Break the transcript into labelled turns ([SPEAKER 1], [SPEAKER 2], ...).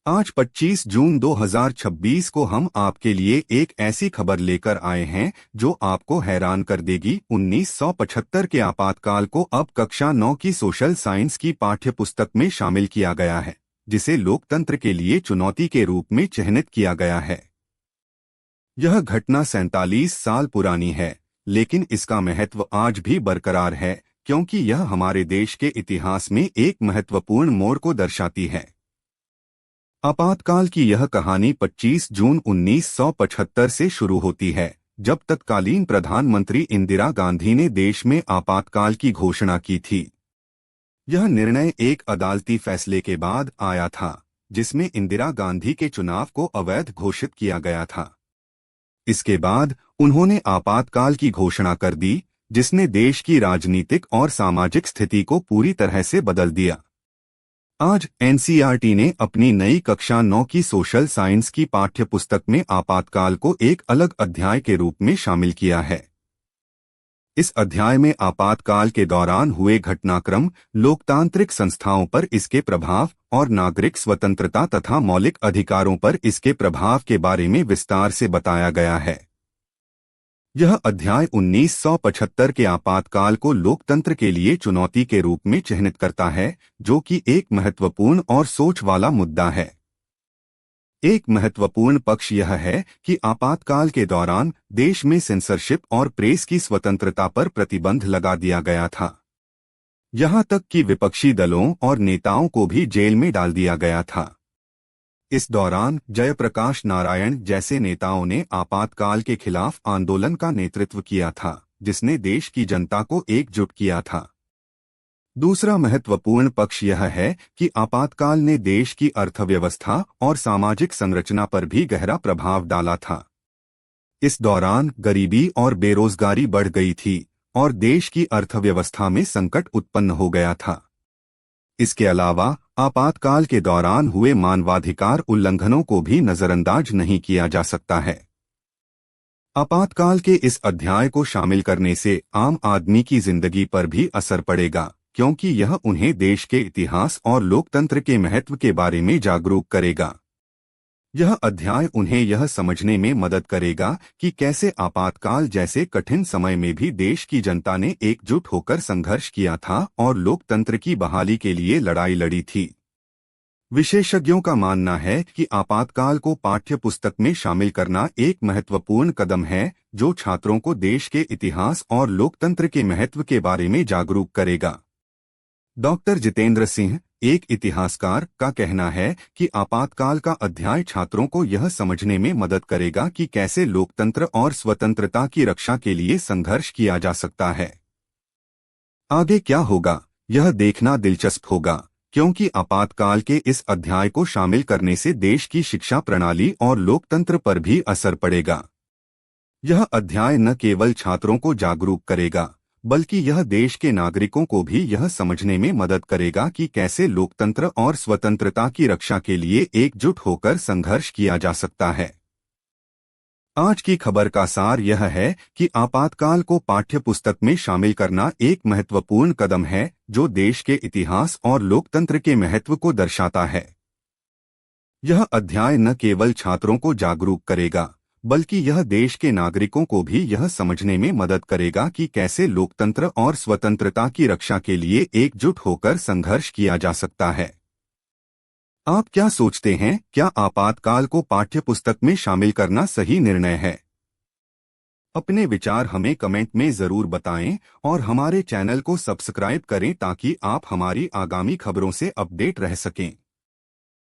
[SPEAKER 1] आज 25 जून 2026 को हम आपके लिए एक ऐसी खबर लेकर आए हैं जो आपको हैरान कर देगी। 1975 के आपातकाल को अब कक्षा 9 की सोशल साइंस की पाठ्यपुस्तक में शामिल किया गया है, जिसे लोकतंत्र के लिए चुनौती के रूप में चिह्नित किया गया है। यह घटना 47 साल पुरानी है, लेकिन इसका महत्व आज भी बरकरार है, क्योंकि यह हमारे देश के इतिहास में एक महत्वपूर्ण मोड़ को दर्शाती है। आपातकाल की यह कहानी 25 जून 1975 से शुरू होती है, जब तत्कालीन प्रधानमंत्री इंदिरा गांधी ने देश में आपातकाल की घोषणा की थी। यह निर्णय एक अदालती फैसले के बाद आया था, जिसमें इंदिरा गांधी के चुनाव को अवैध घोषित किया गया था। इसके बाद उन्होंने आपातकाल की घोषणा कर दी, जिसने देश की राजनीतिक और सामाजिक स्थिति को पूरी तरह से बदल दिया। आज एनसीईआरटी ने अपनी नई कक्षा 9 की सोशल साइंस की पाठ्यपुस्तक में आपातकाल को एक अलग अध्याय के रूप में शामिल किया है। इस अध्याय में आपातकाल के दौरान हुए घटनाक्रम, लोकतांत्रिक संस्थाओं पर इसके प्रभाव और नागरिक स्वतंत्रता तथा मौलिक अधिकारों पर इसके प्रभाव के बारे में विस्तार से बताया गया है। यह अध्याय 1975 के आपातकाल को लोकतंत्र के लिए चुनौती के रूप में चिह्नित करता है, जो कि एक महत्वपूर्ण और सोच वाला मुद्दा है। एक महत्वपूर्ण पक्ष यह है कि आपातकाल के दौरान देश में सेंसरशिप और प्रेस की स्वतंत्रता पर प्रतिबंध लगा दिया गया था। यहां तक कि विपक्षी दलों और नेताओं को भी जेल में डाल दिया गया था। इस दौरान जयप्रकाश नारायण जैसे नेताओं ने आपातकाल के खिलाफ आंदोलन का नेतृत्व किया था, जिसने देश की जनता को एकजुट किया था। दूसरा महत्वपूर्ण पक्ष यह है कि आपातकाल ने देश की अर्थव्यवस्था और सामाजिक संरचना पर भी गहरा प्रभाव डाला था। इस दौरान गरीबी और बेरोजगारी बढ़ गई थी और देश की अर्थव्यवस्था में संकट उत्पन्न हो गया था। इसके अलावा आपातकाल के दौरान हुए मानवाधिकार उल्लंघनों को भी नजरअंदाज नहीं किया जा सकता है। आपातकाल के इस अध्याय को शामिल करने से आम आदमी की जिंदगी पर भी असर पड़ेगा, क्योंकि यह उन्हें देश के इतिहास और लोकतंत्र के महत्व के बारे में जागरूक करेगा। यह अध्याय उन्हें यह समझने में मदद करेगा कि कैसे आपातकाल जैसे कठिन समय में भी देश की जनता ने एकजुट होकर संघर्ष किया था और लोकतंत्र की बहाली के लिए लड़ाई लड़ी थी। विशेषज्ञों का मानना है कि आपातकाल को पाठ्यपुस्तक में शामिल करना एक महत्वपूर्ण कदम है, जो छात्रों को देश के इतिहास और लोकतंत्र के महत्व के बारे में जागरूक करेगा। डॉक्टर जितेंद्र सिंह, एक इतिहासकार, का कहना है कि आपातकाल का अध्याय छात्रों को यह समझने में मदद करेगा कि कैसे लोकतंत्र और स्वतंत्रता की रक्षा के लिए संघर्ष किया जा सकता है। आगे क्या होगा, यह देखना दिलचस्प होगा, क्योंकि आपातकाल के इस अध्याय को शामिल करने से देश की शिक्षा प्रणाली और लोकतंत्र पर भी असर पड़ेगा। यह अध्याय न केवल छात्रों को जागरूक करेगा, बल्कि यह देश के नागरिकों को भी यह समझने में मदद करेगा कि कैसे लोकतंत्र और स्वतंत्रता की रक्षा के लिए एकजुट होकर संघर्ष किया जा सकता है। आज की खबर का सार यह है कि आपातकाल को पाठ्यपुस्तक में शामिल करना एक महत्वपूर्ण कदम है, जो देश के इतिहास और लोकतंत्र के महत्व को दर्शाता है। यह अध्याय न केवल छात्रों को जागरूक करेगा, बल्कि यह देश के नागरिकों को भी यह समझने में मदद करेगा कि कैसे लोकतंत्र और स्वतंत्रता की रक्षा के लिए एकजुट होकर संघर्ष किया जा सकता है। आप क्या सोचते हैं, क्या आपातकाल को पाठ्यपुस्तक में शामिल करना सही निर्णय है? अपने विचार हमें कमेंट में जरूर बताएं और हमारे चैनल को सब्सक्राइब करें ताकि आप हमारी आगामी खबरों से अपडेट रह सकें।